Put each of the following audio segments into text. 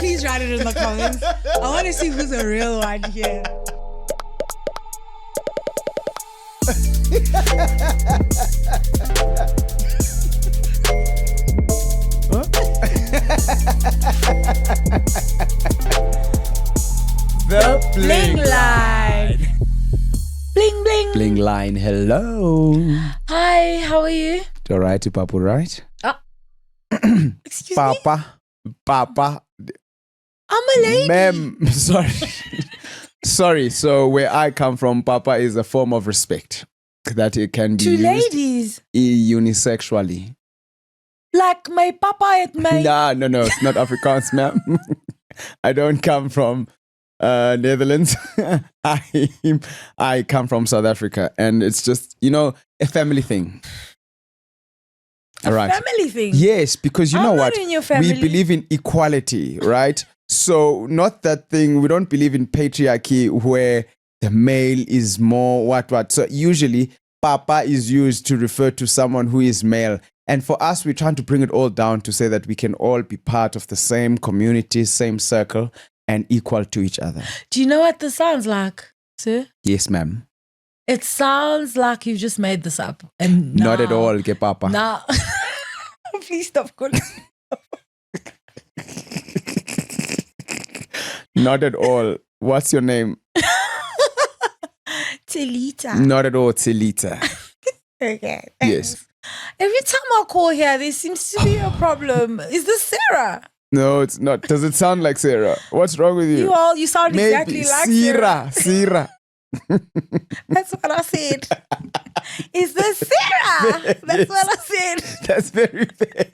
please write it in the comments. I want to see who's a real one here. The Bling line. Bling bling. Bling line. Hello. Hi, how are you? All right, Papu, right? Excuse me? Papa. I'm a lady. Ma'am, sorry. Sorry. So where I come from, Papa is a form of respect that it can be To used ladies. unisexually. Like my papa at my... No, it's not Afrikaans, ma'am. I don't come from Netherlands. I come from South Africa, and it's just, a family thing. All right. Family thing? Yes, because you I'm know not what? in your family. We believe in equality, right? So not that thing. We don't believe in patriarchy where the male is more what. So usually papa is used to refer to someone who is male. And for us, we're trying to bring it all down to say that we can all be part of the same community, same circle, and equal to each other. Do you know what this sounds like, sir? Yes, ma'am. It sounds like you've just made this up. And Not at all, ke papa. No. Please stop calling. Not at all. What's your name? Tilita. Not at all, Tilita. Okay. Thanks. Yes. Every time I call here, there seems to be a problem. Is this Sarah? No, it's not. Does it sound like Sarah? What's wrong with you? You sound exactly like Sarah. Sira. That's what I said. Is this Sarah? That's what I said. That's very fair.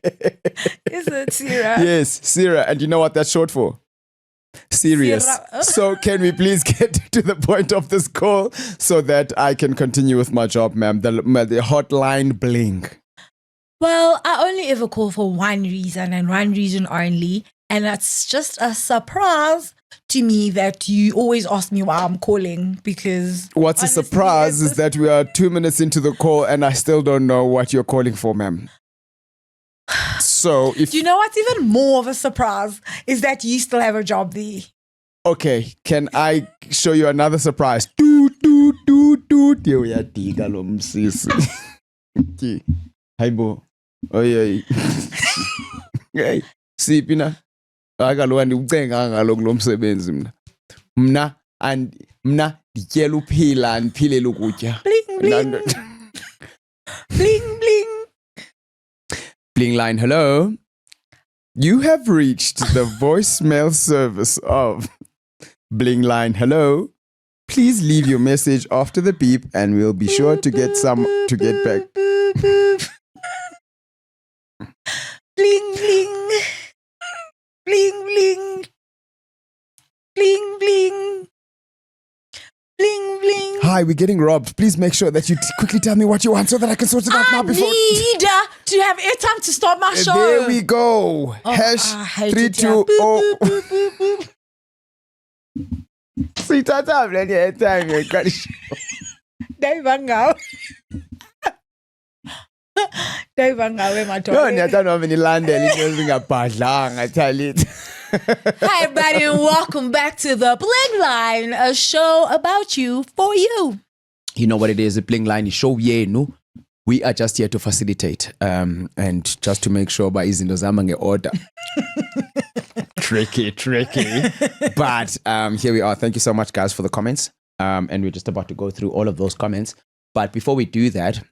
Is it Sarah? Yes, Sira. And you know what that's short for? Serious. Sira. So can we please get to the point of this call so that I can continue with my job, ma'am? The hotline bling. Well, I only ever call for one reason and one reason only. And that's just a surprise to me that you always ask me why I'm calling, because... What's a surprise is that we are 2 minutes into the call and I still don't know what you're calling for, ma'am. So if... Do you know what's even more of a surprise is that you still have a job there. Okay, can I show you another surprise? Uyadiga lo msisi. Hayibo. Oy. Hey, siphi na? Akalowa ndikucenga ngaloko lo msebenzi mina. Mina ndityela uphila ndiphilela ukutya. Bling bling. Bling bling. Bling line, hello. You have reached the voicemail service of Bling line, hello. Please leave your message after the beep and we'll be sure to get back. Bling bling. Bling bling. Bling bling. Bling bling. Hi, we're getting robbed. Please make sure that you quickly tell me what you want so that I can sort it out now before... I need to have airtime to start my show. There we go. Hash 320. Sithatha vele airtime ngeqalisho. Dayivangawe. Dayivangawe madoda. No, niyathanda noma nilandele into ezingabhadlanga Thalita. Hi everybody and welcome back to the Bling Line, a show about you for you. You know what it is, the Bling Line show yenu. We are just here to facilitate and just to make sure by izinto zama nge-order. Tricky. But here we are. Thank you so much, guys, for the comments. And we're just about to go through all of those comments. But before we do that,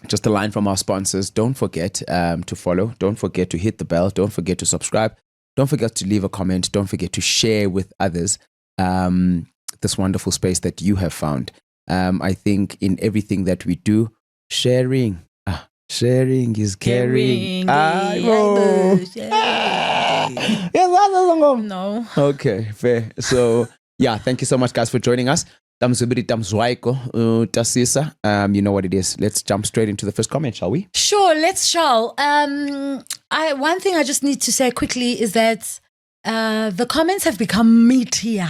just a line from our sponsors. Don't forget to follow. Don't forget to hit the bell. Don't forget to subscribe. Don't forget to leave a comment. Don't forget to share with others this wonderful space that you have found. I think in everything that we do, sharing is caring. No. Okay, fair. So, yeah, thank you so much, guys, for joining us. Tasisa. You know what it is. Let's jump straight into the first comment, shall we? Sure, shall. One thing I just need to say quickly is that the comments have become meatier,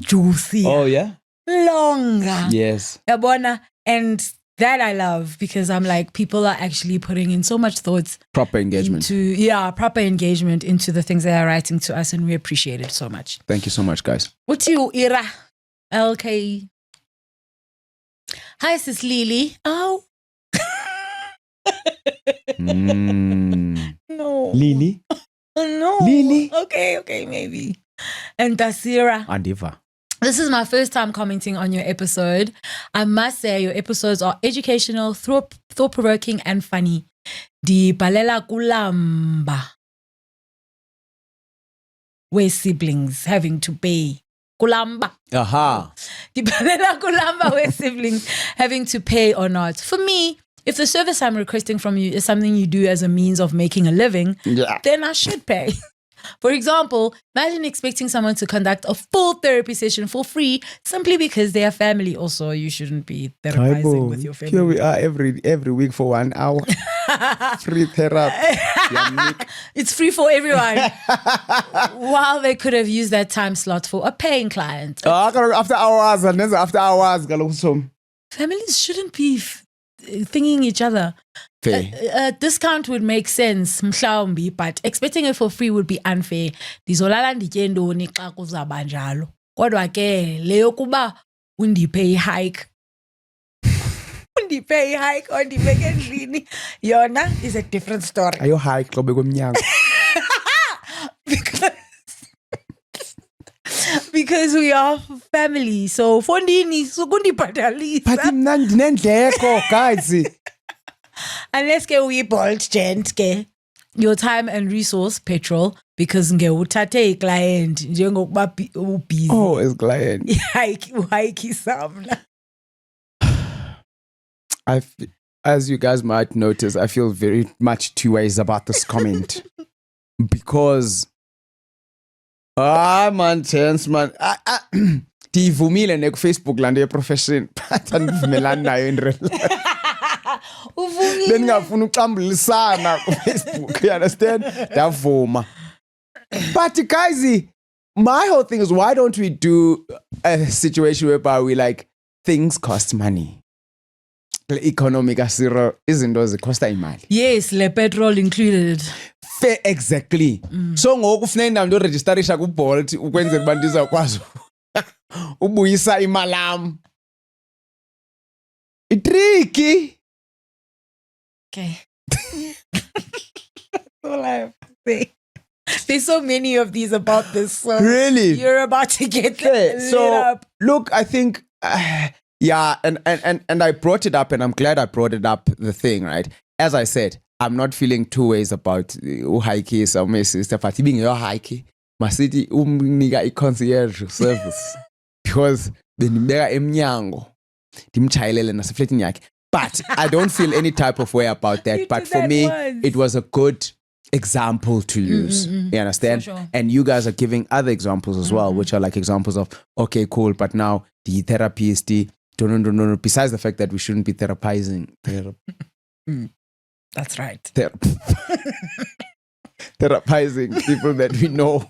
juicier, Oh, yeah? longer. Yes. Yabona, and That I love because I'm like, people are actually putting in so much thoughts Proper engagement. proper engagement into the things they are writing to us, and we appreciate it so much. Thank you so much, guys. What's you, Ira? LK. Hi, sis Lily. Oh. No. Lily? No. Lily? Okay, maybe. And Tasira. Andiva. This is my first time commenting on your episode. I must say your episodes are educational, thought-provoking, and funny. Di balela kulamba. Where siblings having to pay. Kulamba. Aha. Di balela kulamba where siblings having to pay or not. For me, if the service I'm requesting from you is something you do as a means of making a living, then I should pay. For example, imagine expecting someone to conduct a full therapy session for free simply because they are family. Also, you shouldn't be therapizing with your family. Here we are every week for 1 hour. Free therapy. It's free for everyone. While they could have used that time slot for a paying client. After hours. Families shouldn't be thinking each other. A discount would make sense, mhlawumbi, but expecting it for free would be unfair. Ndizolala nditye ntoni xa kuzaba njalo. Kodwa ke leyo kuba undiphe hike. Undiphe hike or ndibeke endlini. Yona is a different story. Ayo hike xa bekomnyango. Because we are family. So fondini sukundibhatalisa. But mna ndinendleko, guys. Unless ke uyi-bold gent ke your time and resource petrol because nge uthathe client njengokuba ubusy. Oh, as client. Uhike samla. As you guys might notice, I feel very much two ways about this comment. Because man, chance man. Ndivumile ne Facebook land ye profession. But andivumelani nayo in real life. Then ngafuna uxambulisana ku Facebook, you understand? Davuma. But guys, my whole thing is, why don't we do a situation whereby we like things cost money? The economic asiro izinto zikosta imali. Yes, le petrol included. Fair, exactly. So ngoku kufuneka indawo registerisha ku Bolt ukwenzela uba ndizakwazi ubuyisa imali yam. Itricky. Okay. That's all I have to say. There's so many of these about this. So really? You're about to get lit up. Look, I think, yeah, and I brought it up, and I'm glad I brought it up, the thing, right? As I said, I'm not feeling two ways about uhaiki so my sister, but being your haiki, my city, niga concierge service. Because benibeka emnyango, ndimchayelele nasefletini yakhe. But I don't feel any type of way about that. But for me, it was a good example to use. You understand? Sure. And you guys are giving other examples as well, which are like examples of, okay, cool, but now the therapist, no. Besides the fact that we shouldn't be therapizing. That's right. Therapizing people that we know.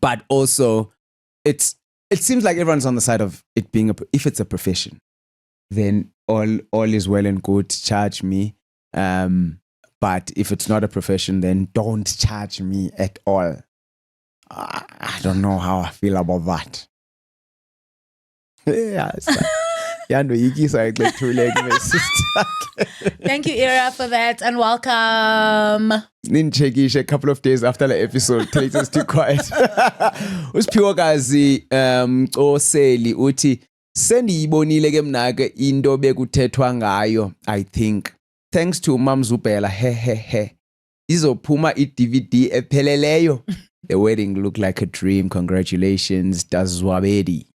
But also, it seems like everyone's on the side of it being if it's a profession, then all is well and good. Charge me. But if it's not a profession, then don't charge me at all. I don't know how I feel about that. Yeah. Thank you, Ira, for that, and welcome. A couple of days after the episode, Clayton's too quiet. Usiphiwa kazi oseli uthi sendiyibonile ke mna ke into bekuthethwa ngayo. I think thanks to Mam Zubela he izophuma i-DVD epheleleyo. The wedding looked like a dream. Congratulations, Dazwabedi.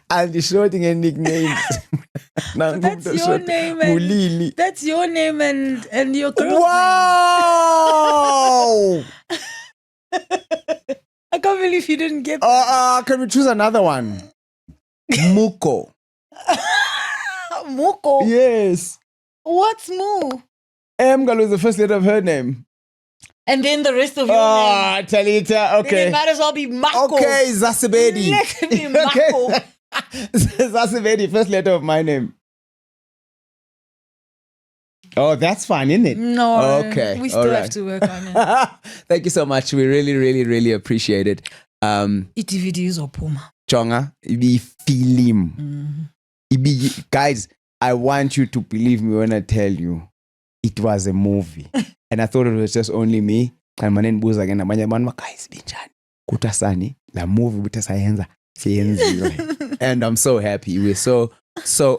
And the shorting and nicknames. That's your name. And, that's your name and your girl's Wow! I can't believe you didn't get that. Can we choose another one? Muko. Muko? Yes. What's Mu? Mgalo is the first letter of her name. And then the rest of your name. Talita, okay. Then it might as well be Mako. Okay, Zasabedi. Let it be Mako. Sasivedi, first letter of my name. Oh, that's fine, isn't it? No. Okay. We still have to work on it. Thank you so much. We really, really, really appreciate it. DVD is opuma. Chonga, ibi film. Guys, I want you to believe me when I tell you it was a movie. And I thought it was just only me. And my name was again, guys, kutasani, la movie butasayenza. And I'm so happy. We're so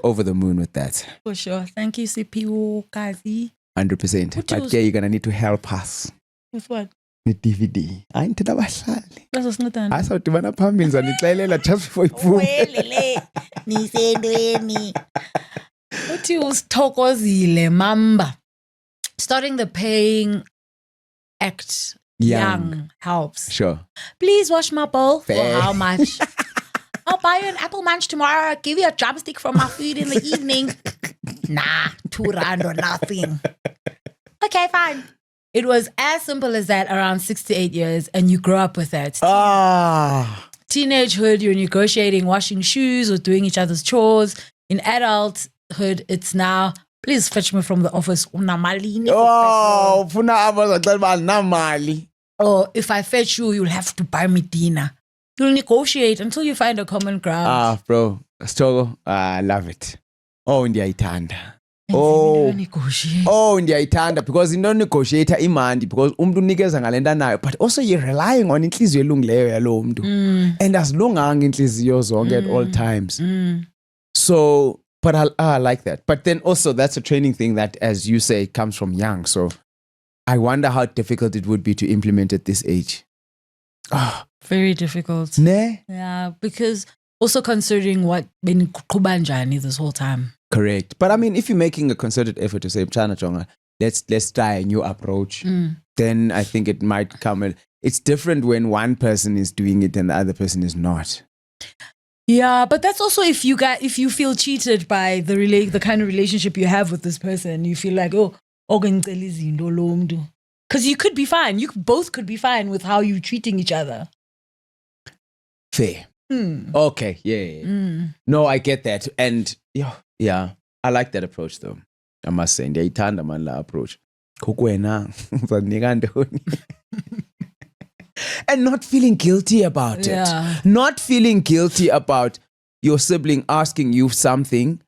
over the moon with that. For sure. Thank you, CPU Kazi. 100%. But yeah, you're gonna need to help us. With what? With DVD. I ain't abahlali. That's what's not done. I saw Tivana Pamins and it's just before Uthi usithokozile mamba. Starting the paying act young helps. Sure. Please wash my bowl. Fair. For how much? I'll buy you an apple munch tomorrow. I'll give you a drumstick from my food in the evening. Nah, R2 or nothing. Okay, fine. It was as simple as that around 6 to 8 years, and you grow up with that. Teenagehood, you're negotiating washing shoes or doing each other's chores. In adulthood, it's now, please fetch me from the office. Or if I fetch you, you'll have to buy me dinner. You'll negotiate until you find a common ground. Bro, Stogo, I love it. Oh, ndiyaithanda. Ndiyaithanda because you don't negotiate imandi because umuntu unikeza ngalento nayo, but also you're relying on inhliziyo elungileyo yalo muntu. And asilunganga inhliziyo zonke at all times. So, but I like that. But then also that's a training thing that, as you say, comes from young. So I wonder how difficult it would be to implement at this age. Very difficult. Ne? Yeah, because also considering what been kubanjani this whole time. Correct. But I mean, if you're making a concerted effort to say, Chana Chonga, let's try a new approach, then I think it might come. It's different when one person is doing it and the other person is not. Yeah, but that's also if you feel cheated by the kind of relationship you have with this person, you feel like, because you could be fine. You both could be fine with how you're treating each other. Fair. Okay. Yeah. No, I get that. And yeah, I like that approach though. I must say, ndiyayithanda man la approach. Kukwena, and not feeling guilty about it. Not feeling guilty about your sibling asking you something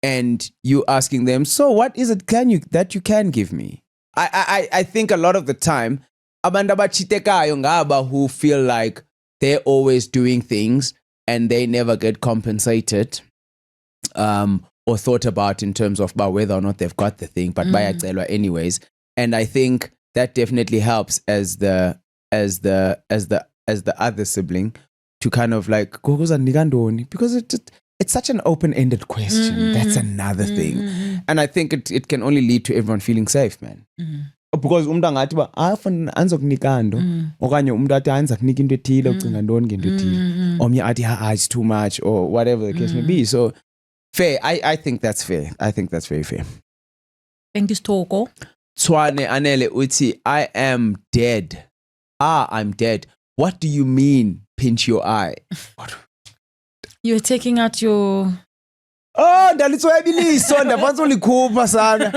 and you asking them, so what is it that you can give me? I think a lot of the time, abantu abachitekayo ngaba who feel like they're always doing things and they never get compensated or thought about in terms of whether or not they've got the thing, but bayacelwa anyways. And I think that definitely helps as the other sibling to kind of like because it's such an open-ended question. That's another thing. And I think it can only lead to everyone feeling safe, man. Because umuntu angathi anzokunika ndo okanye umuntu athi anzakunika into ethile ucinga ntoni ngento ethile omnye athi it's too much or whatever the case may be. So fair. I think that's fair. I think that's very fair. Thank you, Stoko. Tswane Anele uthi, I am dead. I'm dead. What do you mean, pinch your eye? You're taking out your... ndalitsoyabiliso ndafanza ulikhupha sana.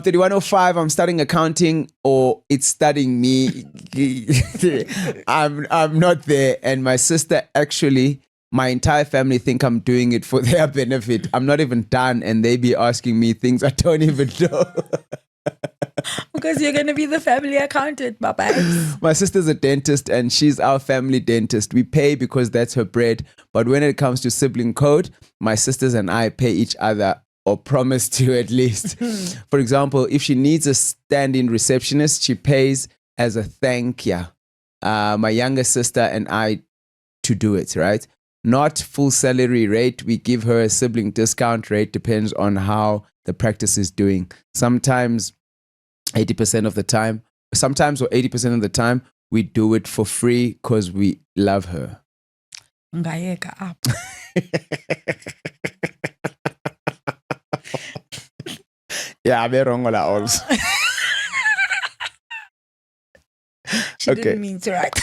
3105, I'm studying accounting or it's studying me. I'm not there. And my sister actually, my entire family think I'm doing it for their benefit. I'm not even done and they be asking me things I don't even know. Because you're going to be the family accountant, bye-bye. My sister's a dentist and she's our family dentist. We pay because that's her bread. But when it comes to sibling code, my sisters and I pay each other or promise to at least. For example, if she needs a stand-in receptionist, she pays as a thank you. My younger sister and I to do it, right? Not full salary rate. We give her a sibling discount rate. Depends on how the practice is doing. Sometimes 80% of the time, sometimes or 80% of the time, we do it for free because we love her. Ngayeka up. Yeah, I'm wrong on that also. She didn't mean to write.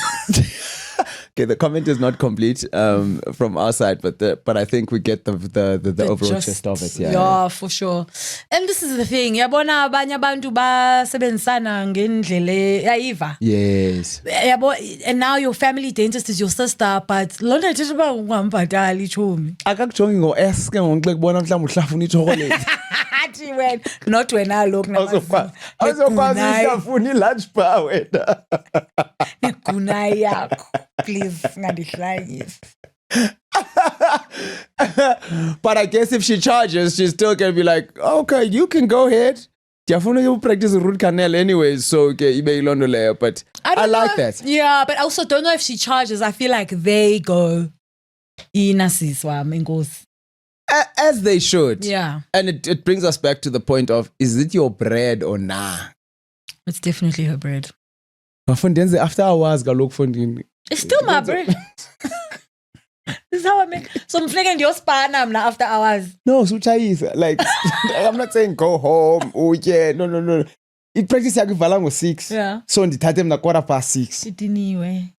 Okay, the comment is not complete from our side, but I think we get the overall gist of it. Yeah, for sure. And this is the thing. Yabona abanye abantu basebenzisana ngendlela yayiva. Yes. And now your family dentist is your sister, but lona ithetha uba ungambhatali ichomi. Akakujongi ngo-S ke ngoku xa kubona mhlawumbi uhlafuna ichocolate. Athi wena not wena lokhu awuzokwazi uhlafuna i-lunch bar wena. Igunai yakho. Please ngandihlanyise. But I guess if she charges, she's still gonna be like, okay, you can go ahead. Ndiyafuna you practice root canal anyways, so okay, ibe ilondo leyo. But I like that. Yeah, but I also don't know if she charges. I feel like they go inasis wami inkosi. As they should. Yeah. And it brings us back to the point of, is it your bread or nah? It's definitely her bread. Bafundenze after hours galok fundini. It's still my bread. This is how I make. So I'm flaking your span after hours. No, suchayisa. Like, I'm not saying go home. Oh yeah, no. It practice yakivala ngo-6. Yeah. So ndithathe mna 6:15. Idiniwe.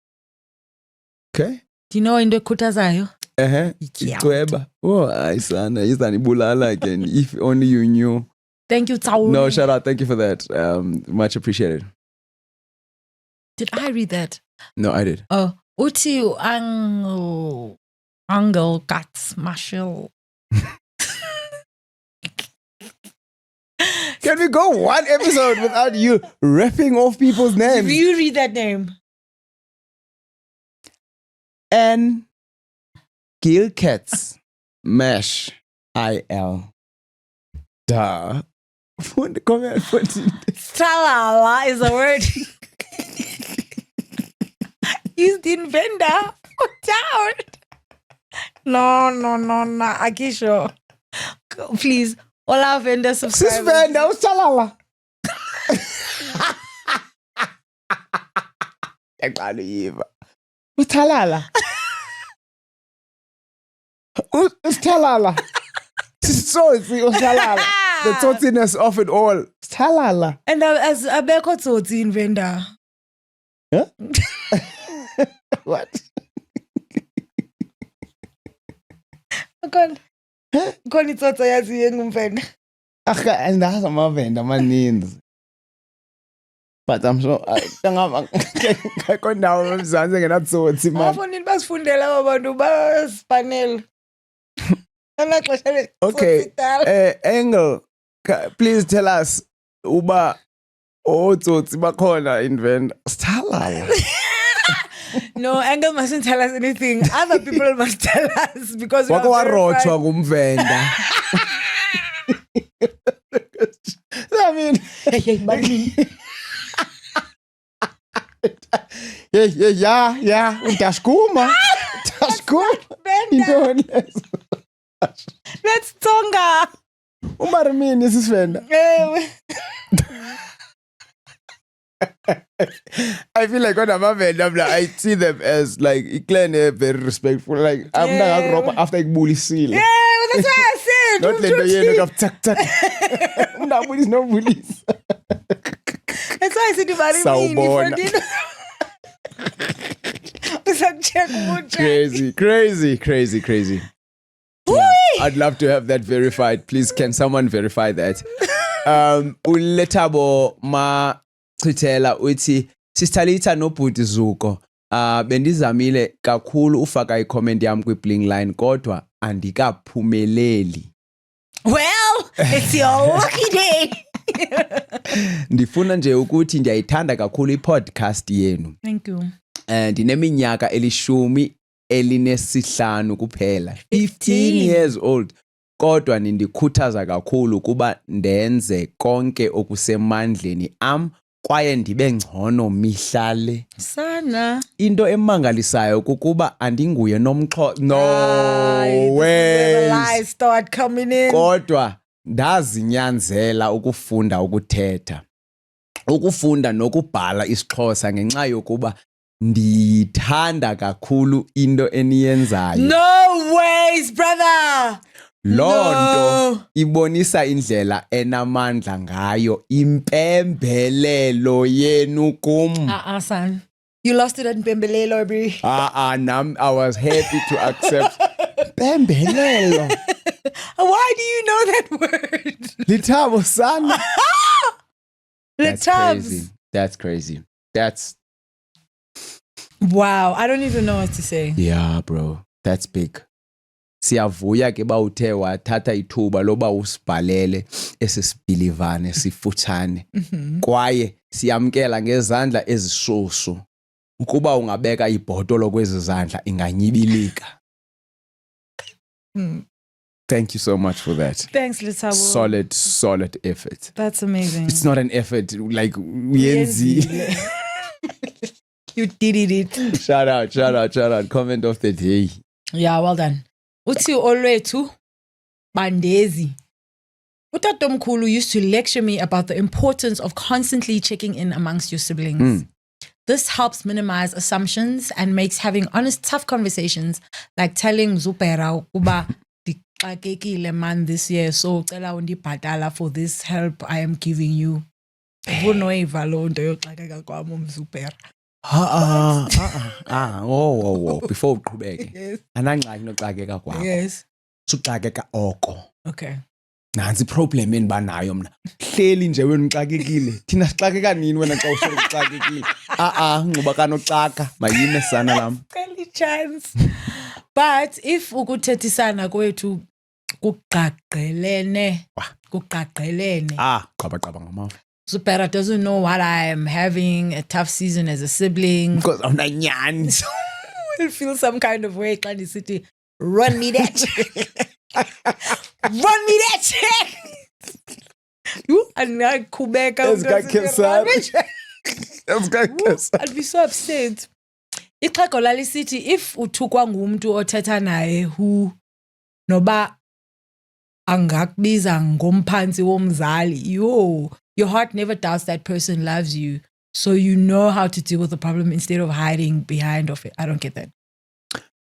Okay. Do you know into ekhuthazayo? Icweba. Oh, ayisana, izanibulala again. If only you knew. Thank you, Tsawu. No, shout out. Thank you for that. Much appreciated. Did I read that? No, I did. Oh, uthi Angel Guts Marshall. Can we go one episode without you ripping off people's names? You read that name. N. Gilkets Mesh IL. Duh. Stralala is a word used in Venda. Down. No. Akisho. Please, all our vendor subscribers. Sis Venda, Stralala. Utalala. Ustalala. Sisotsi utalala. The totsiness of it all. Stalala. And as abeko tsotsi in Venda. Huh? What? Khona itsotsa yazi ngumvenda. And that's my venda maninzi. But I'm sure ngakho ndawo emzansi ngenatsotsi man. Abafundi basifundela abantu baspanel. Okay. Engel, please tell us uba otsotsi bakhona in Venda. Stalala. No, Engel mustn't tell us anything. Other people must tell us because we are warotshwa ngumvenda. I mean, yeah, Dashkuma. Let's tonga. Umarimini is Venda. I feel like when I'm a vendor, I see them as like very respectful. Like I'm not after bully seal. Yeah, that's what I said. Not let the of tuck. No bullies, no bullies. That's why I said you marry me. Crazy. Yeah, I'd love to have that verified. Please, can someone verify that? Uletabo ma chitela uthi sistalitha nobhuti Zuko. Bendizamile kakhulu ufaka i-comment yami kwi-bling line kodwa andikaphumeleli. Well, it's your lucky day. Ndifuna nje ukuthi ndiyayithanda kakhulu i-podcast yenu. Thank you. Ndineminyaka 15 kuphela. 15 years old. Kodwa nindikhuthaza kakhulu kuba ndenze konke okusemandleni am kwaye ndibe ngcono mihlale. Sana. Into emangalisayo kukuba andinguye nomxho. No way. Lies start coming in. Kodwa ndazinyanzela ukufunda ukuthetha. Ukufunda nokubhala isiXhosa ngenxa yokuba ndithanda kakhulu into eniyenzayo. No ways, brother. Lonto ibonisa indlela enamandla ngayo impembelelo yenu kum. Son. You lost it at Bembelelo, bro. I was happy to accept Bembelelo. Why do you know that word? Lithabo sana. That's crazy. That's crazy. That's wow. I don't even know what to say. Yeah, bro. That's big. Siyavuya ke ba uthe wathatha ithuba loba usibhalele esisibilivane sifutshane kwaye siyamkela ngezandla ezishushu ukuba ungabeka ibhotolo kwezi zandla inganyibilika. Thank you so much for that. Thanks, Lithabo. Solid effort. That's amazing. It's not an effort like Yenzi. You did it. Shout out. Comment of the day. Yeah, well done. Uthi olwethu Bandezi. Utatomkhulu used to lecture me about the importance of constantly checking in amongst your siblings. This helps minimize assumptions and makes having honest, tough conversations like telling Zupera uba dixakekile man this year, so cela undibhatala for this help I am giving you. Unoyiva lo nto yoxakeka kwam umZupera. Before uqhubeke. Yes. Anangxaki noxakeka kwakho. Yes. Suxakeka oko. Okay. Nansi problem enibanayo mna. Hleli nje wena uxakekile. Thina sixakeka nini wena xa usho uxakekile? Ngcuba kanoxaka. Mayime sana lam. Any chance. But if ukuthethisana kwethu kuqaqelene. Qaba ngamafu. Zupera doesn't know what I am having, a tough season as a sibling. Because I'm not nyani. We'll feel some kind of way. Kind of city. Run me that check. Run me that check. You and I Quebec. I'd be so upset. Ixhego lalisithi if uthukwa ngumuntu othetha naye who noba angakubiza ngomphansi womzali, your heart never doubts that person loves you, so you know how to deal with the problem instead of hiding behind of it. I don't get that.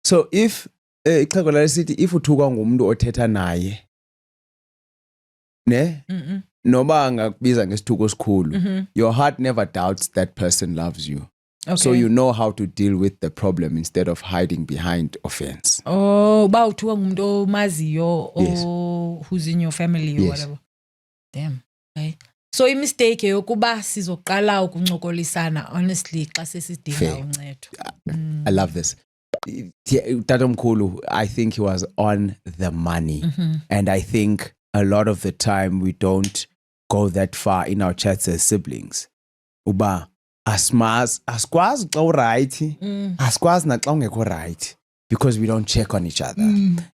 So if ixhego lalisithi if uthukwa ngumuntu othetha naye ne noba angakubiza ngesithuko esikhulu, your heart never doubts that person loves you. Okay. So you know how to deal with the problem instead of hiding behind offense. Oh, ba uthuka ngumuntu omaziyo or who's in your family or whatever. Damn. Okay. So mistake yokuba sizoqala ukuncokolisana honestly xa sesidinga uncedo. I love this. Tatomkhulu, I think he was on the money. And I think a lot of the time we don't go that far in our chats as siblings. Uba askwazi xa uright, askwazi naxa ungekho right, because we don't check on each other.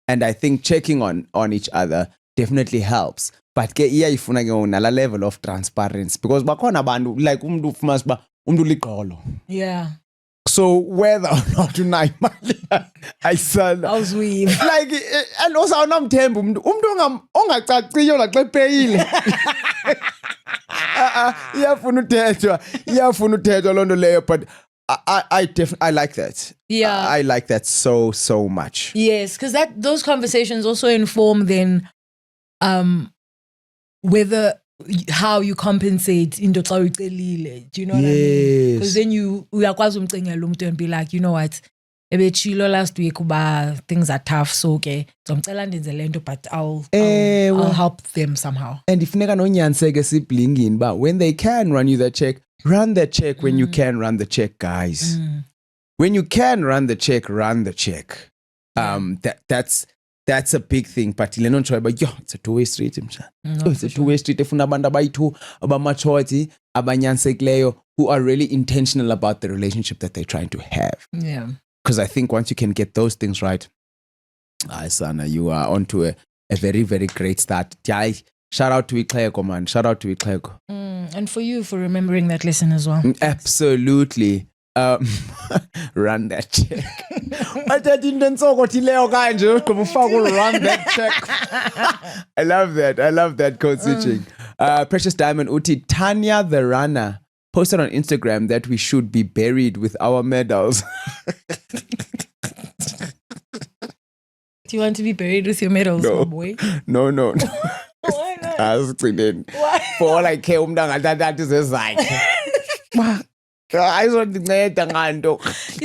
And I think checking on each other definitely helps. But ke iyayifuna ke nala level of transparency, because bakhona abantu like umuntu ufumanisa ba umuntu liqolo. Yeah. So whether or not unayo imali ayisala awuzuyile like and also awunamthemba umuntu ongacaciyo naxa epeyile. Iyafuna uthethwa loo nto leyo, but I like that. Yeah. I like that so much. Yes, because those conversations also inform then whether how you compensate into xa uyicelile. Do you know what I mean? Because then uyakwazi umcingela umuntu and be like, you know what, ebechilo last week uba things are tough, so okay, ngicela ndenze lento, but I'll help them somehow. And ifuneka nonyaniseke siblingini ba when they can run you the check, run the check. When you can run the check, guys. When you can run the check, run the check. That's a big thing. But it's a two-way street. It's a two-way street. Efuna abantu abayi-2 abamachothi abanyansekileyo who are really intentional about the relationship that they're trying to have. Yeah. Because I think once you can get those things right, Sana, you are onto a very, very great start. Shout out to Ixhego, man. Shout out to Ixhego. And for you for remembering that lesson as well. Absolutely. Run that check. Run that check. I love that code switching. Precious Diamond Uti Tanya the runner posted on Instagram that we should be buried with our medals. Do you want to be buried with your medals, no, my boy? No. Why not? Why? For all I care, that is a Ayizonceda nganto.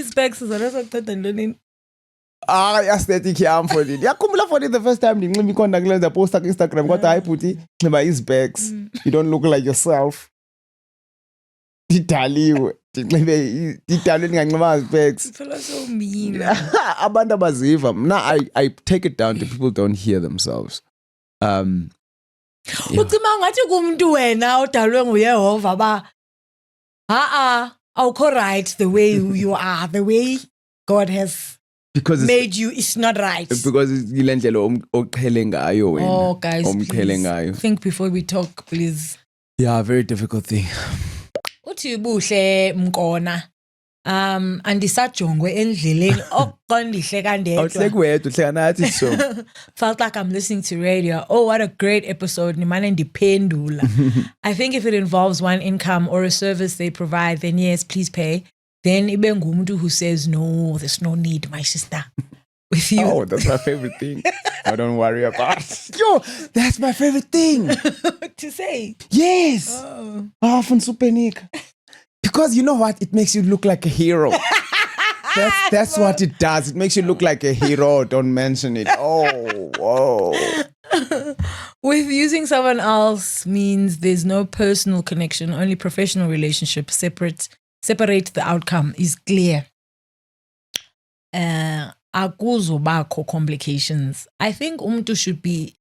Specs zona sokuthatha ntoni? Aesthetic yam for it. Yakhumbula for it the first time ndinxiba icontact lens yaposta ku-Instagram kodwa hayi bhuti nxiba izpecs. You don't look like yourself. Didaliwe. Ndidalwe ndinganxiba specs. Phela so mean. Abantu abaziva. Mna I take it down to people don't hear themselves. Ucima ngathi kumuntu wena odalwe nguYehova ba awukho right the way you are, the way God has made you is not right. Because ile ndlela oqhele ngayo wena. Oh guys, omqhele ngayo. Think before we talk, please. Yeah, very difficult thing. Uthi buhle mkona. Andisajongwe endleleni oqondihle kandedwa. Awuhlekuwedwa uhleka nathi so. Felt like I'm listening to radio. Oh, what a great episode. Nimane ndiphendula. I think if it involves one income or a service they provide, then yes, please pay. Then ibe ngumuntu who says, no, there's no need, my sister. With you. Oh, that's my favorite thing. I don't worry about it. Yo, that's my favorite thing. To say? Yes. Oh, from Supernika. Because you know what? It makes you look like a hero. That's what it does. It makes you look like a hero. Don't mention it. Oh, whoa. With using someone else means there's no personal connection, only professional relationship. Separate the outcome is clear. Akuzobakho complications. I think umuntu should be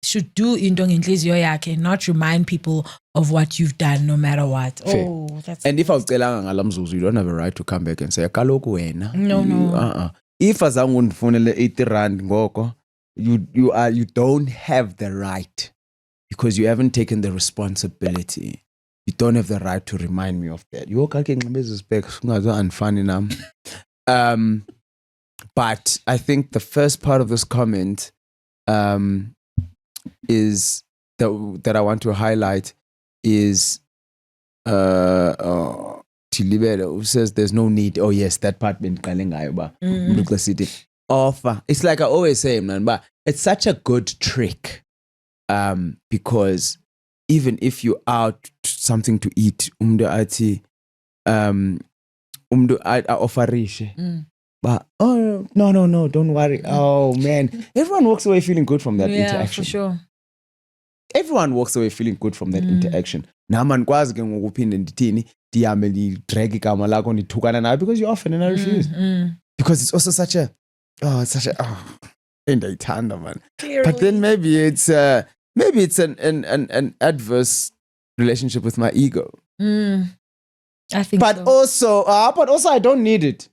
should do into ngenhliziyo yakhe, not remind people of what you've done no matter what. Fair. Oh, that's and if awucelanga ngalamzuzu, you don't have a right to come back and say kaloku wena. No. If azange undifunele 80 rand ngoko, you don't have the right because you haven't taken the responsibility. You don't have the right to remind me of that. You okay ngibe specs ungazo unfunny nam. But I think the first part of this comment is that I want to highlight is Tilibele, who says there's no need. Oh yes, that part been city offer. It's like I always say, man, but it's such a good trick. Because even if you out something to eat, offer but no, don't worry. Oh man, everyone walks away feeling good from that interaction. For sure. Everyone walks away feeling good from that interaction. Nama nikwazi ke ngokuphinde ndithini ndihambe ndidrag igama lakho ndithukana nayo because you often and I refuse. Because it's also such a endayithanda man. But then maybe it's an adverse relationship with my ego. I think so. But also I don't need it.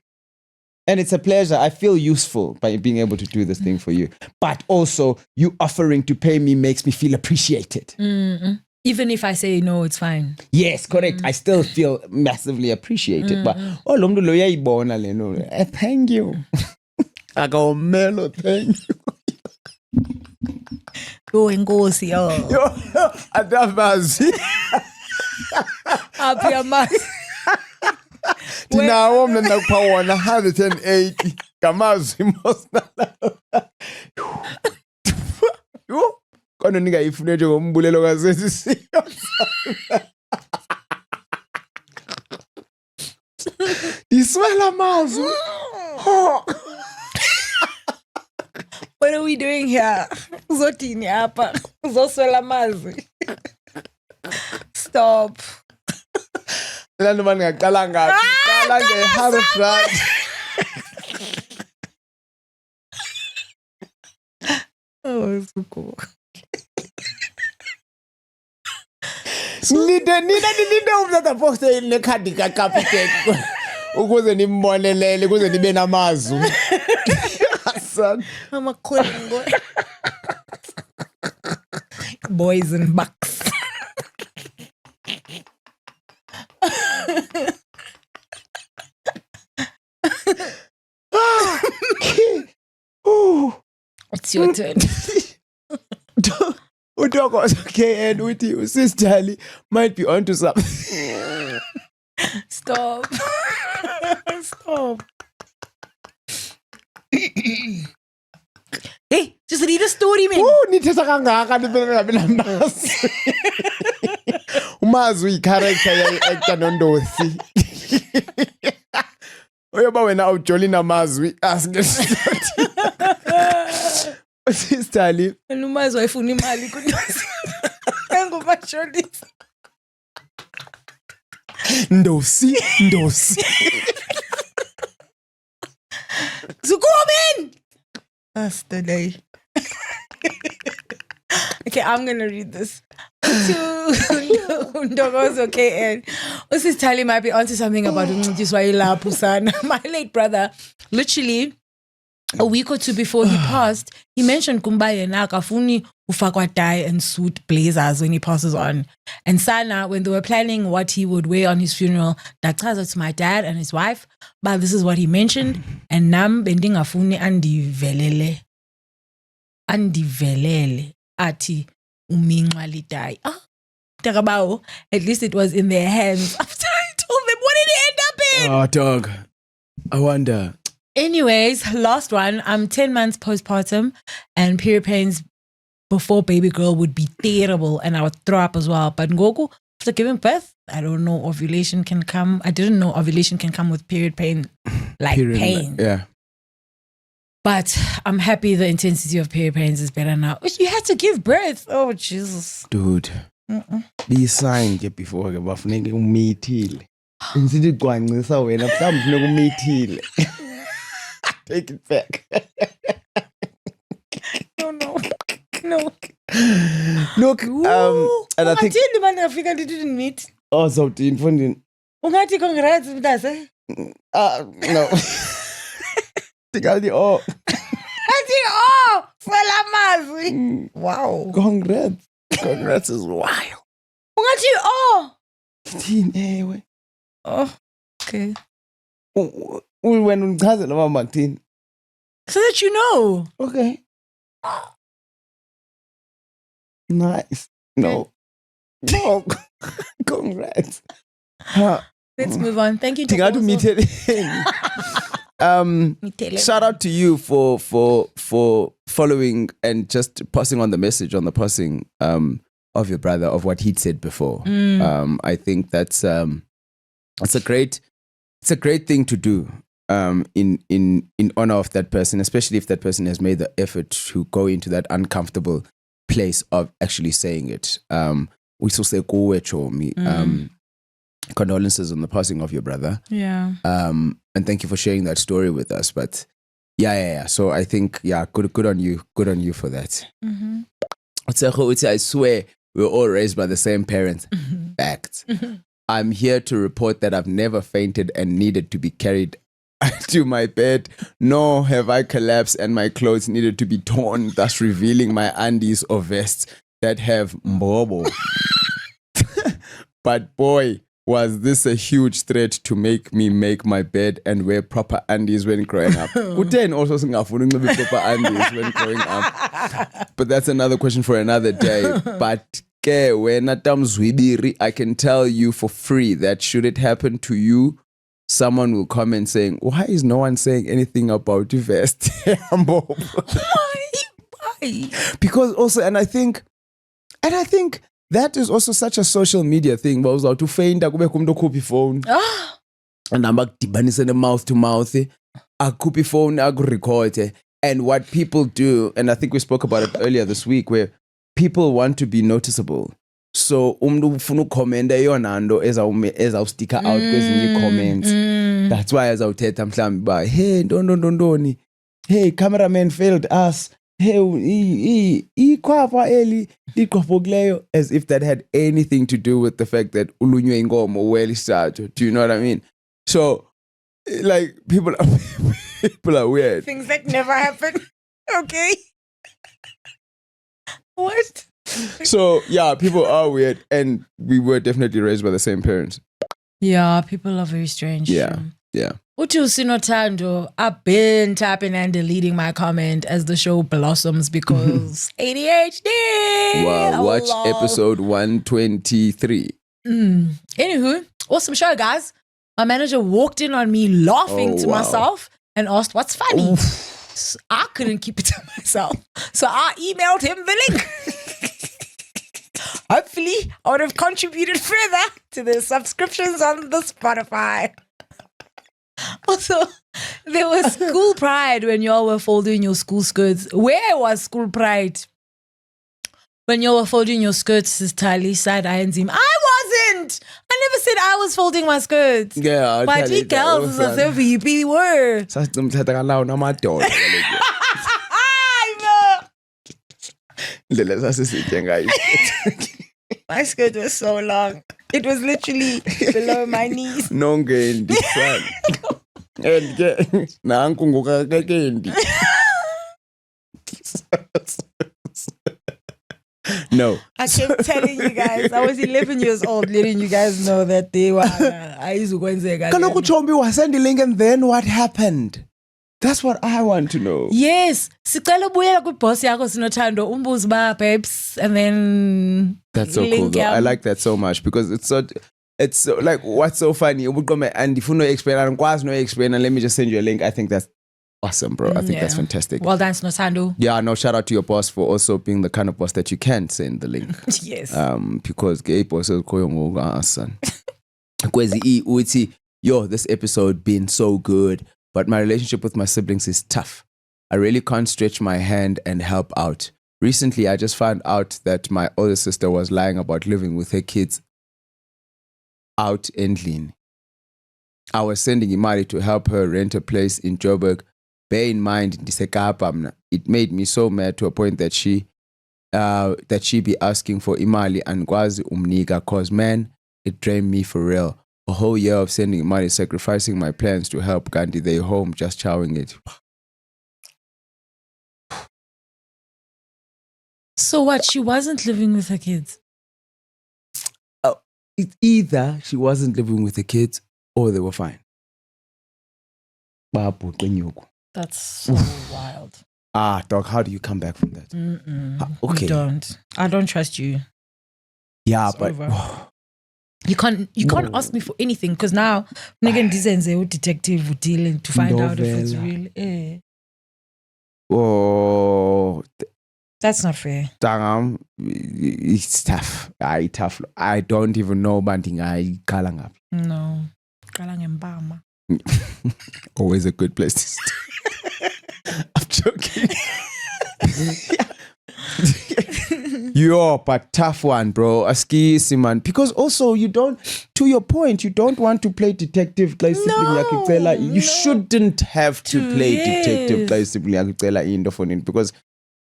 And it's a pleasure. I feel useful by being able to do this thing for you. But also, you offering to pay me makes me feel appreciated. Even if I say no, it's fine. Yes, correct. I still feel massively appreciated. But lo mntu lo uyayibona le nto. Thank you. Akamelo, thank you. Go enkosi yo. Adamazi. Happy amazi. Dinawo mna nakupha wona 180 ngamazwi mosnala. Yo, kona ningayifune nje ngombulelo kasesisiyo. Iswela amazwi. What are we doing here? Uzotini apha? Uzoswela amazwi. Stop. Lana mani ngaqala ngathi qala nge-100 rand. Oh, so cool. Nide umzatha poste nekhadi kaCapitec ukuze nimbonelele ukuze nibe namazwi. Amakhongo. Boys and bucks. It's your turn. Udoko was okay and with you, sisterly might be onto something. Stop. Stop. Hey, just read a story, man. Nithetha kangaka ndibele ngabe namasi. Umazi character ya-actor noNdosi. Uyoba wena awujolina amazwi asingesizoti. Sister Umazi wayefuna imali kuNdosi. Engubashonisa. Ndosi. Zukumin! That's the day. Okay, I'm gonna read this. Ndogozo KN. Usis Tali might be onto something about Mjiswaila Pusana. My late brother, literally a week or two before he passed, he mentioned Kumbaye na kafuni ufakwa tie and suit blazers when he passes on. And Sana, when they were planning what he would wear on his funeral, that's to my dad and his wife, but this is what he mentioned. And nam bending afuni andivelele ati uminxwa tie. Takabao, at least it was in their hands. After I told them, what did it end up in? Oh, dog. I wonder. Anyways, last one. I'm 10 months postpartum and period pains before baby girl would be terrible and I would throw up as well. But Ngoku, after giving birth, I don't know ovulation can come. I didn't know ovulation can come with period pain, like pain. Yeah. But I'm happy the intensity of period pains is better now. You had to give birth. Oh, Jesus. Dude. Be signed before bafuneke umithile. Insithi gwancisa wena mhlawumbe ufuneka umithile. Take it back. No. Look, and I think Africa didn't meet. Oh, so in funding. Ungati congrats with us, eh? No. Tikali oh. Salamazwi. Wow. Congrats is wild. Ungati oh. Ewe. Oh, okay. When ungichazela mama kuthini? So that you know. Okay. Nice. No. Congrats. Let's move on. Thank you. Shout out to you for following and just passing on the message on the passing of your brother, of what he'd said before. I think that's it's a great thing to do in honor of that person, especially if that person has made the effort to go into that uncomfortable place of actually saying it. We still say condolences on the passing of your brother. Yeah. And thank you for sharing that story with us. But yeah. So I think good on you for that. I swear we were all raised by the same parents. Fact. I'm here to report that I've never fainted and needed to be carried to my bed, nor have I collapsed and my clothes needed to be torn, thus revealing my undies or vests that have mbobo. But boy, was this a huge threat to make me make my bed and wear proper undies when growing up. Uten also singafuni proper undies when growing up. But that's another question for another day. But when I can tell you for free that should it happen to you, someone will comment saying, why is no one saying anything about your vest? Why? Because also, and I think that is also such a social media thing. But also to feign that kube kumdo copy phone. And I'm like dibanise the mouth to mouth. A copy phone, I record. And what people do, and I think we spoke about it earlier this week, where people want to be noticeable. So ufuna ukhomenda yona nto ezawustika out kwezinye comments. That's why azawuthetha mhlawumbi ba hey ndoni hey cameraman failed us, hey ikhwapha eli liqhophokileyo, as if that had anything to do with the fact that ulunywe inkomo well started. Do you know what I mean? So like people are weird. Things that never happen. Okay. What? So yeah, people are weird, and we were definitely raised by the same parents. Yeah, people are very strange. Yeah. Uthi Usinothando, I've been tapping and deleting my comment as the show blossoms because ADHD. Wow, watch episode 123. Anywho, awesome show, guys. My manager walked in on me laughing to myself and asked, what's funny? So I couldn't keep it to myself. So I emailed him the link. hopefully I would have contributed further to the subscriptions on the Spotify. Also, there was school pride when y'all were folding your school skirts. Where was school pride? When y'all were folding your skirts, Sister Ali side eye and him. I wasn't. I never said I was folding my skirts. Yeah, but we girls as if we were. My skirt was so long. It was literally below my knees. No, no. I kept telling you guys, I was 11 years old, letting you guys know that they were. I used to go and say, Kaloku Chombi was sending link, and then what happened? That's what I want to know. Yes. Sicela buyela ku-boss yakho Sinothando umbuzo ba babes, and then that's so cool though. I like that so much because it's so like what's so funny. And if you know explain and let me just send you a link. I think that's awesome, bro. I think that's fantastic. Well done, Sinothando. Yeah, no, shout out to your boss for also being the kind of boss that you can send the link. Yes. Because gay bosses son. Yo, this episode been so good, but my relationship with my siblings is tough. I really can't stretch my hand and help out. Recently, I just found out that my older sister was lying about living with her kids out in Lean. I was sending Imali to help her rent a place in Joburg. Bear in mind, it made me so mad to a point that she be asking for Imali and Gwazi Umniga, cause man, it drained me for real. A whole year of sending money, sacrificing my plans to help Gandhi. They home, just chowing it. So what? She wasn't living with her kids? It's either she wasn't living with the kids or they were fine. That's so wild. Dog, how do you come back from that? Okay. I don't trust you. Yeah, it's but... You can't ask me for anything because now nigga dizenze detective dealing to find out if it's real. Oh, that's not fair. It's tough. Tough. I don't even know banting. No, kalangembama. Always a good place to start. I'm joking. Yo, but tough one, bro. Aski Siman. Because also to your point, you don't want to play detective. You shouldn't have to play detective because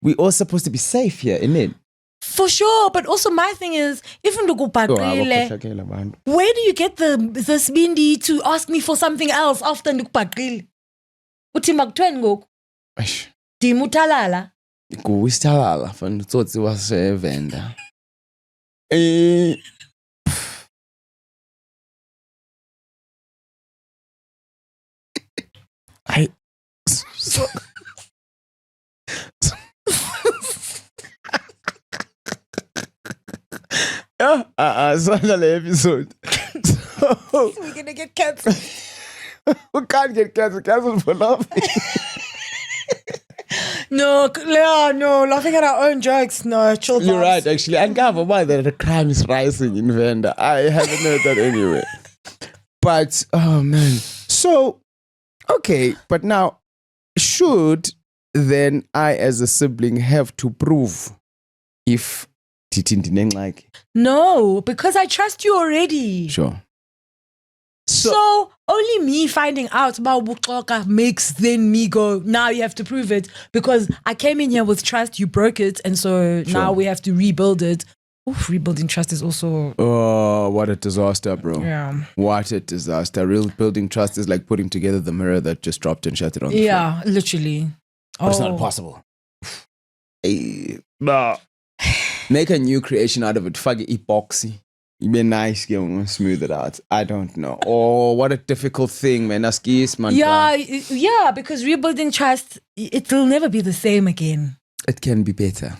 we're all supposed to be safe here, isn't it? For sure, but also my thing is, where do you get the spindi to ask me for something else after ndukubhaqile? Uthi makuthiweni ngoku? Dimutalala. Kuwistalala van tsotsi wasevenda. Another episode. So we're gonna get cancelled. We can't get cancelled for laughing. No, laughing at our own jokes. No, chill. You're right, actually. And Gava, why the crime is rising in Venda. I haven't heard that anyway. But, oh man. So, okay, but now, should then I as a sibling have to prove if Titindineng like? No, because I trust you already. Sure. So only me finding out about Bukoka makes then me go, now you have to prove it because I came in here with trust, you broke it, and so now we have to rebuild it. Oof, rebuilding trust is also... Oh, what a disaster, bro. Yeah. What a disaster. Rebuilding trust is like putting together the mirror that just dropped and shattered on the floor. Yeah, literally. But it's not possible. Nah. Make a new creation out of it. Fuck epoxy. Be nice, smooth it out. I don't know. Oh, what a difficult thing, man. Yeah, because rebuilding trust, it will never be the same again. It can be better.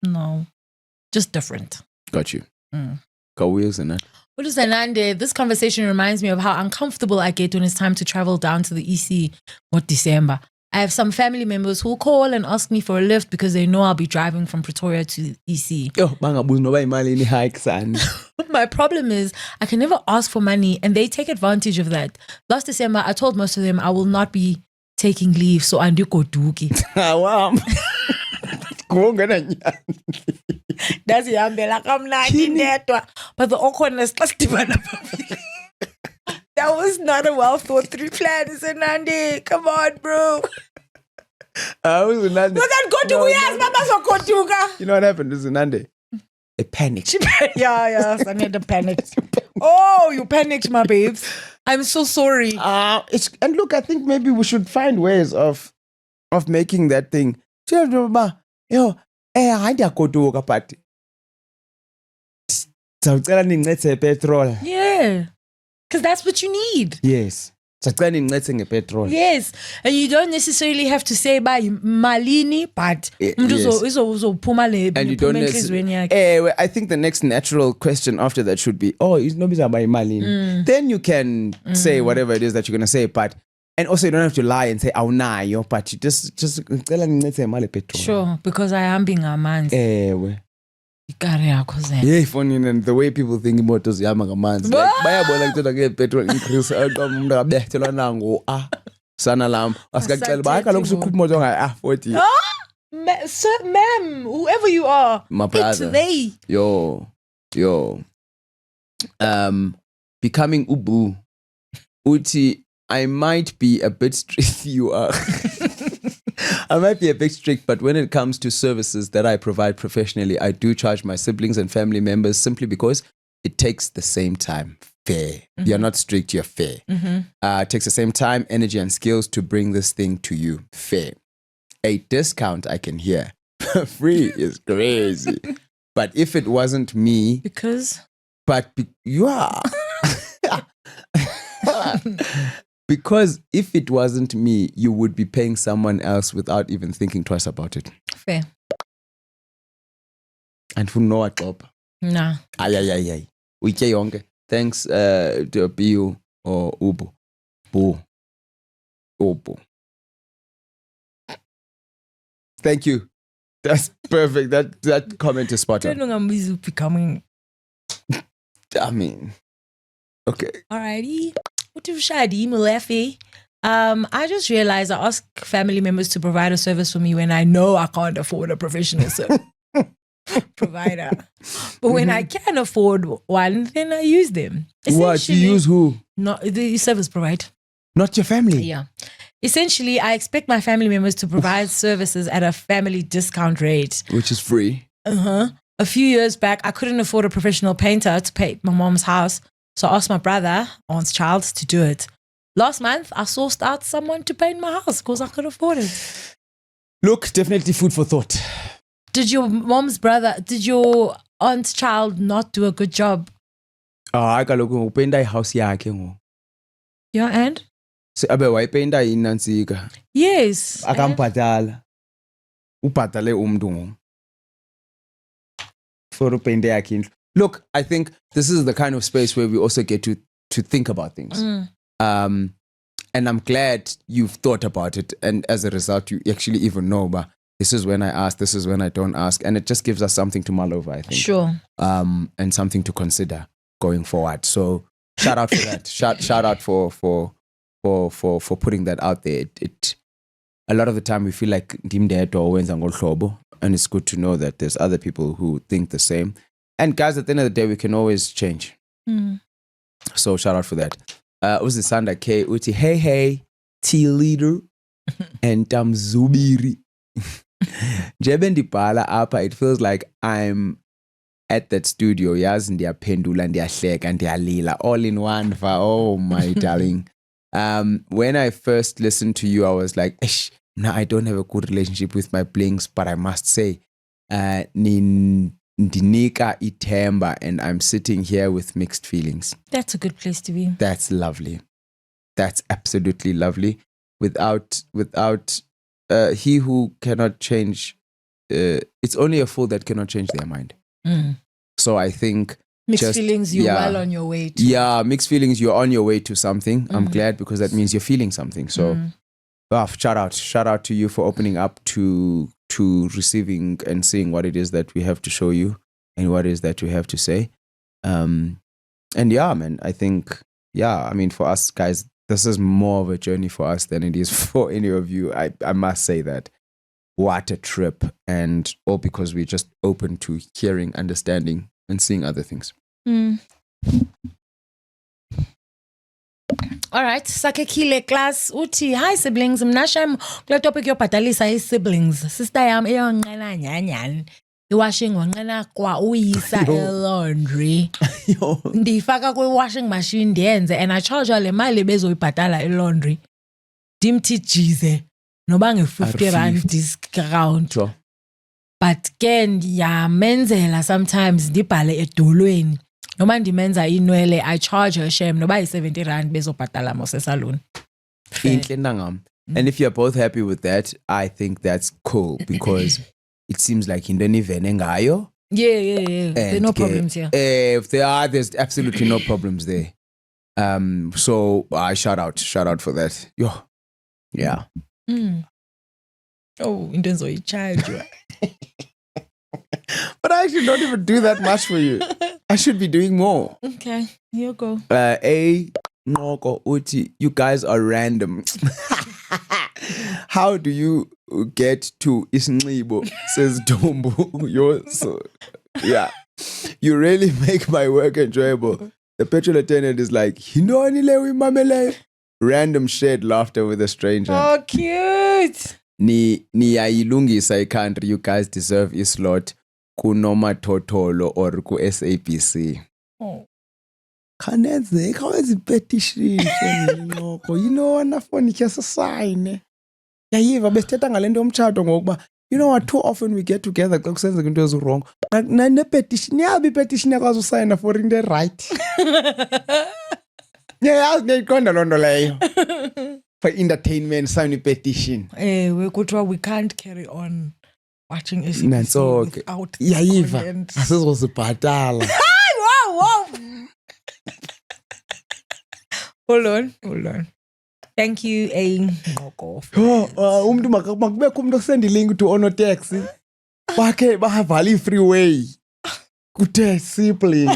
No, just different. Got you. Got wheels in it. This conversation reminds me of how uncomfortable I get when it's time to travel down to the EC what December. I have some family members who call and ask me for a lift because they know I'll be driving from Pretoria to EC. My problem is I can never ask for money and they take advantage of that. Last December, I told most of them I will not be taking leave, so I do go dookie. That's like I'm not in that. But the awkwardness, that was not a well thought through plan. It's a Nandi. Come on, bro. Look at Gotuga. You know what happened? This is Nandi. A panic. Yeah, I need a panic. Oh, you panicked, my babes. I'm so sorry. And look, I think maybe we should find ways of making that thing. Yo, I go to a party. Petrol. Yeah. Because that's what you need. Yes. Petrol. Yes. And you don't necessarily have to say by Malini, but yes. And you don't necessarily. I think the next natural question after that should be, it's not by Malini. Then you can say whatever it is that you're going to say, but and also you don't have to lie and say, but you just sure, because I am being a man. Yeah, funny, and the way people think about those Yamagamans. Like to petrol increase. Sana lam. Sir, ma'am, whoever you are. My brother. It's they. Yo. Becoming Ubu. Uti, I might be a bit strict. You are. I might be a bit strict, but when it comes to services that I provide professionally, I do charge my siblings and family members simply because it takes the same time. Fair. You're not strict, you're fair. It takes the same time, energy, and skills to bring this thing to you. Fair. A discount I can hear. Free is crazy. But if it wasn't me... you are... Because if it wasn't me, you would be paying someone else without even thinking twice about it. Fair. And who know what job? Nah. Ay. Uche yonke. Thanks to Biu or Ubu. Ubu. Thank you. That's perfect. That comment is spot on. I mean, okay. Alrighty. I just realized I ask family members to provide a service for me when I know I can't afford a professional provider. But when I can afford one, then I use them. What? You use who? Not the service provider. Not your family? Yeah. Essentially, I expect my family members to provide services at a family discount rate. Which is free. A few years back, I couldn't afford a professional painter to paint my mom's house. So I asked my brother, aunt's child, to do it. Last month, I sourced out someone to paint my house because I could afford it. Look, definitely food for thought. Did your aunt's child not do a good job? I got to paint the house. Your aunt? So, I paint the yes. Akampatala. Upatale umdungu. For paint the Look, I think this is the kind of space where we also get to think about things. And I'm glad you've thought about it. And as a result, you actually even know, but this is when I ask, this is when I don't ask. And it just gives us something to mull over, I think. Sure. And something to consider going forward. So shout out for that. shout out for putting that out there. It a lot of the time we feel like and it's good to know that there's other people who think the same. And guys, at the end of the day, we can always change. So shout out for that. Uzi Sanda K, Uti, hey, tea leader, and Zubiri. Jebendi Pala Apa, it feels like I'm at that studio, Yaz and their pendula and their shek and their lila, all in one. Oh my darling. When I first listened to you, I was like, I don't have a good relationship with my blings, but I must say, Ndinika Itemba, and I'm sitting here with mixed feelings. That's a good place to be. That's lovely. That's absolutely lovely. Without he who cannot change, it's only a fool that cannot change their mind. So I think mixed feelings, you're well on your way to. Yeah, mixed feelings, you're on your way to something. I'm glad because that means you're feeling something. So Shout out to you for opening up to receiving and seeing what it is that we have to show you and what it is that we have to say. And yeah, man, I think, I mean, for us guys, this is more of a journey for us than it is for any of you. I must say that. What a trip. And all because we're just open to hearing, understanding, and seeing other things. Alright, Sakekile class uthi, hi siblings, mnashem kule topic yobhatalisa siblings. Sister yam eyonqena nyanyani. I-washing wanqena kwa uyisa e-laundry. Ndifaka kwi-washing machine ndiyenze and I charge le mali bezoyibhatala e-laundry. Dimthi jize noba nge-50 rand discount. Sure. But ke ndiyamenzela sometimes ndibhale edolweni. Noma ndimenza inwele, I charge her shame noba yi-70 rand bezobhatala mos e-salon. And if you're both happy with that, I think that's cool because it seems like into enivene ngayo. Yeah. There are no problems here. If there are, there's absolutely no problems there. So I shout out for that. Yo. Yeah. Oh, into enzoyicharge. But I actually don't even do that much for you. I should be doing more. Okay, you go. Noko uti, you guys are random. How do you get to Isnxibo? Says Dumbu. Yeah. You really make my work enjoyable. The petrol attendant is like, random shared laughter with a stranger. Oh, cute. Ni ayilungisa country. You guys deserve a slot. Kunoma Totolo or ku SABC. Oh. Kaneze, how is it petition? You know, anafoni kesa sign. Yayiva besithetha ngalento yomtshato ngokuba you know what, too often we get together xa kusenzeka into ezirong. Ne petition yabi petition yakwazi usayina for into right. Yeah, ngiyiqonda lonto leyo. For entertainment sign petition. We kuthiwa we can't carry on watching SABC without yayiva asizosibhatala. Wow. Hold on. Thank you, Ngoko. Umuntu makubekho umuntu osenda link to Onotaxi. Bakhe bahavala i-freeway. Kuthe sibling.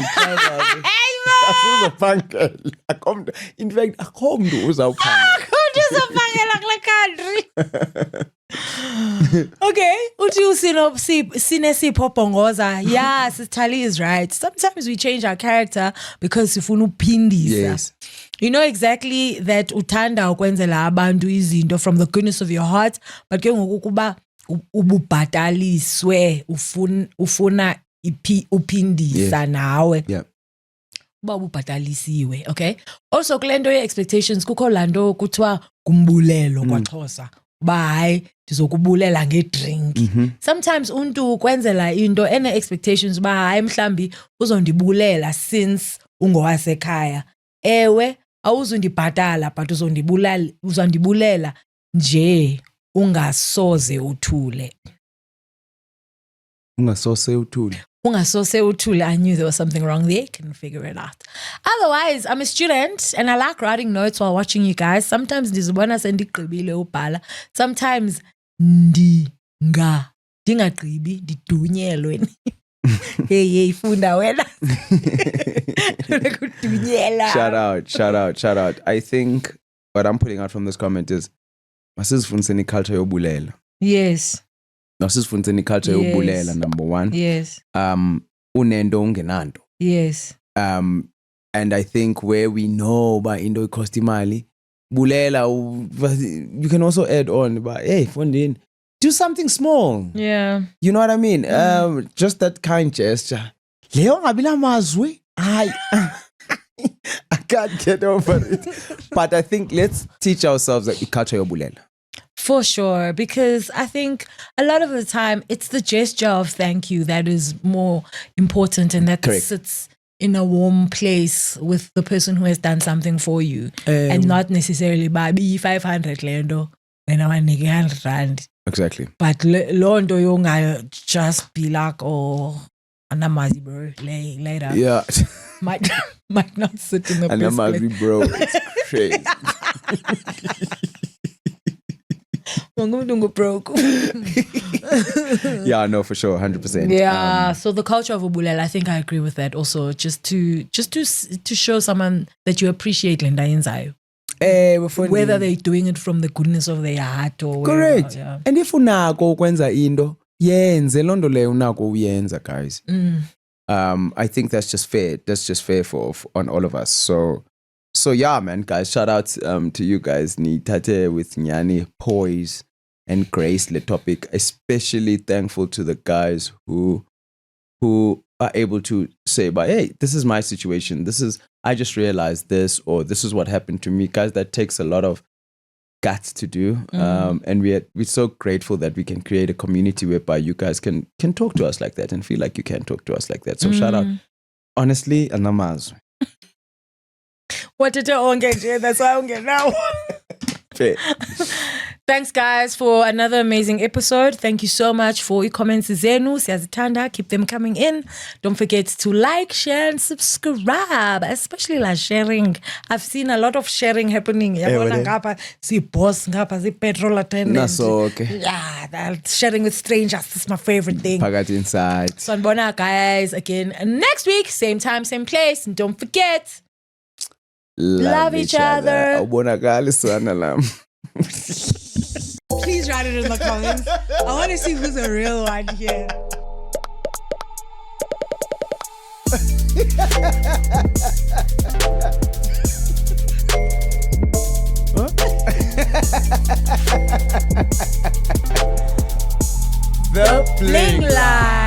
Asizopangela. In fact, akho umuntu uzawuphangela. Uzopangela kule country. Okay, uthi sinesipho bhongoza. Yeah, Tali is right. Sometimes we change our character because sifuna uphindisa. Yes. You know exactly that uthanda ukwenzela abantu izinto from the goodness of your heart, but ke ngokuba ububhataliswe ufuna uphindisa nawe. Yeah. Uba ububhatalisiwe, okay? Also kulento ye-expectations kukho lanto kuthiwa kumbulelo kwaXhosa. Uba hayi ndizokubulela ngedrink. Sometimes untu kwenzela into ene-expectations uba hayi mhlambi uzondibulela since ungowasekhaya. Ewe awuzundibhatala but uzondibulela nje ungasoze uthule. Ungasose uthule. I knew there was something wrong there. Couldn't figure it out. Otherwise, I'm a student and I like writing notes while watching you guys. Sometimes ndizibona sendigqibile ubhala. Sometimes ndingagqibi ndidunyelwe. Hey, funda wena. Shout out. I think what I'm putting out from this comment is masizifundiseni culture yobulela. Yes. Masizifundiseni culture yobulela, number one. Yes. Unendo ungenanto. Yes. And I think where we know by into cost imali, bulela, you can also add on by hey, funding. Do something small. Yeah. You know what I mean? Just that kind gesture. Leo ngabila mazwi. I can't get over it. But I think let's teach ourselves that culture yobulela. For sure, because I think a lot of the time it's the gesture of thank you that is more important and that sits in a warm place with the person who has done something for you and not necessarily by 500 lendo when I 100 rand. Exactly. But londo yonga just be like, oh, anamazi bro, later. Yeah. might not sit in the best place. Anamazi bro, it's crazy. broke. Yeah, no, for sure, 100%. Yeah. So the culture of ubulela, I think I agree with that. Also, just to show someone that you appreciate Linda Inzayo. Whether they're doing it from the goodness of their heart or correct. Wherever, yeah. And if unako ukwenza into yenze londo le unako uyenza, guys. I think that's just fair. That's just fair on all of us. So yeah, man, guys, shout out to you guys. Nitate with Nyani, poise and grace the topic. Especially thankful to the guys who are able to say, but hey, this is my situation. I just realized this, or this is what happened to me. Guys, that takes a lot of guts to do. And we're so grateful that we can create a community whereby you guys can talk to us like that and feel like you can talk to us like that. So shout out. Honestly, Anamaz. What did you get? That's why I don't get now. Thanks, guys, for another amazing episode. Thank you so much for your comments. Zenu, Siazitanda, keep them coming in. Don't forget to like, share, and subscribe, especially like sharing. I've seen a lot of sharing happening. See boss, see petrol attendant. Okay. Yeah, that sharing with strangers is my favorite thing. Pagat inside. So, Bonna, guys, again next week, same time, same place. And don't forget, love each other. Please write it in the comments. I want to see who's a real one here. The Bling Line.